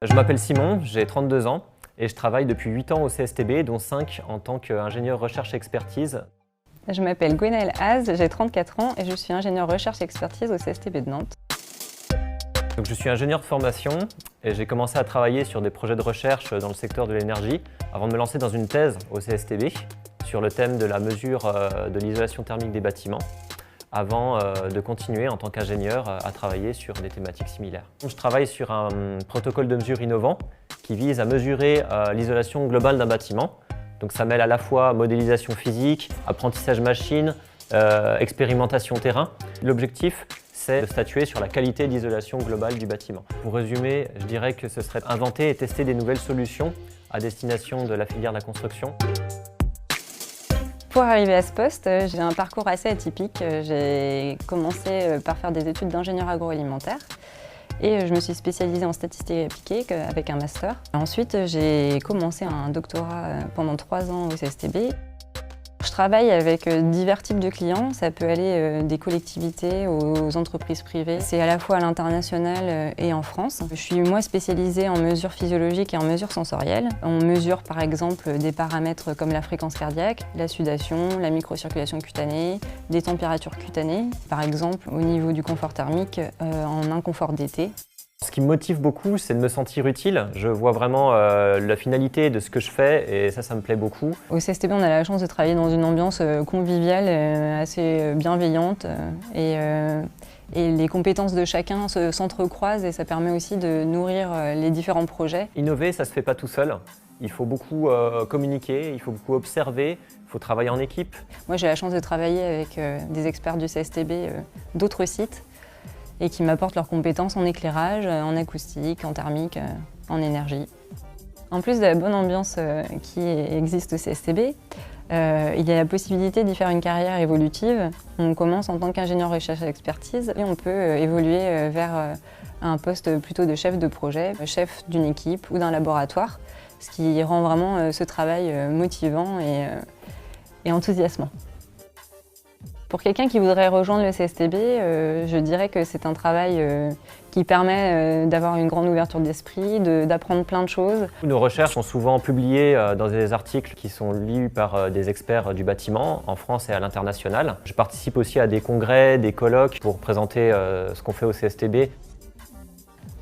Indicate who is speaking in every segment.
Speaker 1: Je m'appelle Simon, j'ai 32 ans et je travaille depuis 8 ans au CSTB, dont 5 en tant qu'ingénieur recherche expertise.
Speaker 2: Je m'appelle Gwenaëlle Haz, j'ai 34 ans et je suis ingénieur recherche expertise au CSTB de Nantes.
Speaker 1: Donc, je suis ingénieur de formation et j'ai commencé à travailler sur des projets de recherche dans le secteur de l'énergie avant de me lancer dans une thèse au CSTB sur le thème de la mesure de l'isolation thermique des bâtiments, avant de continuer en tant qu'ingénieur à travailler sur des thématiques similaires. Je travaille sur un protocole de mesure innovant qui vise à mesurer l'isolation globale d'un bâtiment. Donc ça mêle à la fois modélisation physique, apprentissage machine, expérimentation terrain. L'objectif, c'est de statuer sur la qualité d'isolation globale du bâtiment. Pour résumer, je dirais que ce serait inventer et tester des nouvelles solutions à destination de la filière de la construction.
Speaker 2: Pour arriver à ce poste, j'ai un parcours assez atypique. J'ai commencé par faire des études d'ingénieur agroalimentaire et je me suis spécialisée en statistiques appliquées avec un master. Ensuite, j'ai commencé un doctorat pendant 3 ans au CSTB. Je travaille avec divers types de clients, ça peut aller des collectivités aux entreprises privées. C'est à la fois à l'international et en France. Je suis moi spécialisée en mesures physiologiques et en mesures sensorielles. On mesure par exemple des paramètres comme la fréquence cardiaque, la sudation, la microcirculation cutanée, des températures cutanées, par exemple au niveau du confort thermique en inconfort d'été.
Speaker 1: Ce qui me motive beaucoup, c'est de me sentir utile. Je vois vraiment la finalité de ce que je fais et ça me plaît beaucoup.
Speaker 2: Au CSTB, on a la chance de travailler dans une ambiance conviviale, assez bienveillante et les compétences de chacun s'entrecroisent et ça permet aussi de nourrir les différents projets.
Speaker 1: Innover, ça ne se fait pas tout seul. Il faut beaucoup communiquer, il faut beaucoup observer, il faut travailler en équipe.
Speaker 2: Moi, j'ai la chance de travailler avec des experts du CSTB d'autres sites et qui m'apportent leurs compétences en éclairage, en acoustique, en thermique, en énergie. En plus de la bonne ambiance qui existe au CSTB, il y a la possibilité d'y faire une carrière évolutive. On commence en tant qu'ingénieur recherche expertise et on peut évoluer vers un poste plutôt de chef de projet, chef d'une équipe ou d'un laboratoire, ce qui rend vraiment ce travail motivant et enthousiasmant. Pour quelqu'un qui voudrait rejoindre le CSTB, je dirais que c'est un travail qui permet d'avoir une grande ouverture d'esprit, d'apprendre plein de choses.
Speaker 1: Nos recherches sont souvent publiées dans des articles qui sont lus par des experts du bâtiment, en France et à l'international. Je participe aussi à des congrès, des colloques pour présenter ce qu'on fait au CSTB.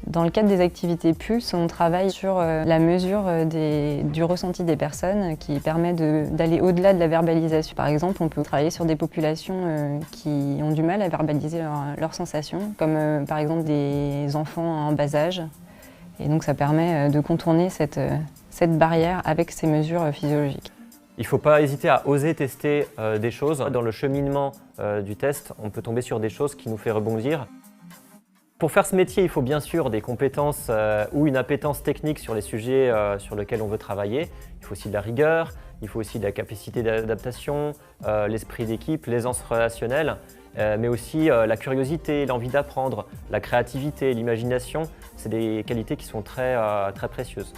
Speaker 2: Dans le cadre des activités PULS, on travaille sur la mesure du ressenti des personnes qui permet d'aller au-delà de la verbalisation. Par exemple, on peut travailler sur des populations qui ont du mal à verbaliser leurs sensations, comme par exemple des enfants en bas âge. Et donc ça permet de contourner cette barrière avec ces mesures physiologiques.
Speaker 1: Il ne faut pas hésiter à oser tester des choses. Dans le cheminement du test, on peut tomber sur des choses qui nous font rebondir. Pour faire ce métier, il faut bien sûr des compétences ou une appétence technique sur les sujets sur lesquels on veut travailler. Il faut aussi de la rigueur, il faut aussi de la capacité d'adaptation, l'esprit d'équipe, l'aisance relationnelle, mais aussi la curiosité, l'envie d'apprendre, la créativité, l'imagination. C'est des qualités qui sont très précieuses.